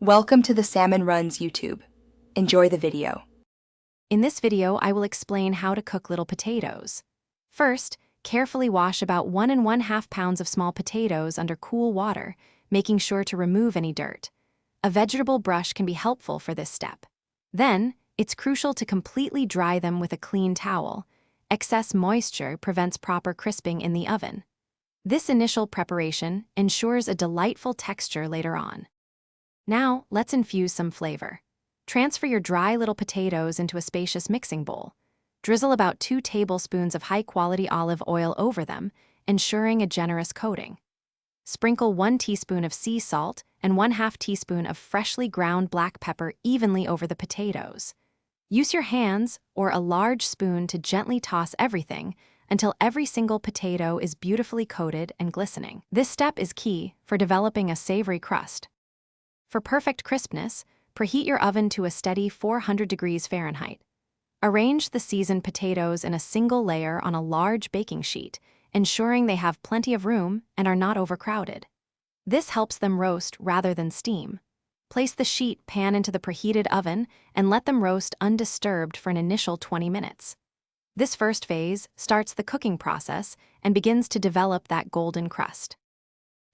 Welcome to the Salmon Runs YouTube. Enjoy the video. In this video, I will explain how to cook little potatoes. First, carefully wash about 1½ pounds of small potatoes under cool water, making sure to remove any dirt. A vegetable brush can be helpful for this step. Then, it's crucial to completely dry them with a clean towel. Excess moisture prevents proper crisping in the oven. This initial preparation ensures a delightful texture later on. Now, let's infuse some flavor. Transfer your dry little potatoes into a spacious mixing bowl. Drizzle about 2 tablespoons of high-quality olive oil over them, ensuring a generous coating. Sprinkle 1 teaspoon of sea salt and 1/2 teaspoon of freshly ground black pepper evenly over the potatoes. Use your hands or a large spoon to gently toss everything until every single potato is beautifully coated and glistening. This step is key for developing a savory crust. For perfect crispness, preheat your oven to a steady 400 degrees Fahrenheit. Arrange the seasoned potatoes in a single layer on a large baking sheet, ensuring they have plenty of room and are not overcrowded. This helps them roast rather than steam. Place the sheet pan into the preheated oven and let them roast undisturbed for an initial 20 minutes. This first phase starts the cooking process and begins to develop that golden crust.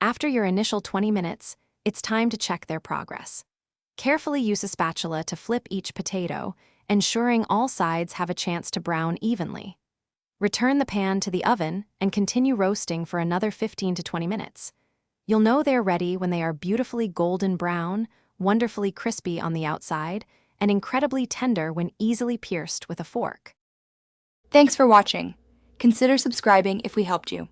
After your initial 20 minutes, it's time to check their progress. Carefully use a spatula to flip each potato, ensuring all sides have a chance to brown evenly. Return the pan to the oven and continue roasting for another 15 to 20 minutes. You'll know they're ready when they are beautifully golden brown, wonderfully crispy on the outside, and incredibly tender when easily pierced with a fork. Thanks for watching. Consider subscribing if we helped you.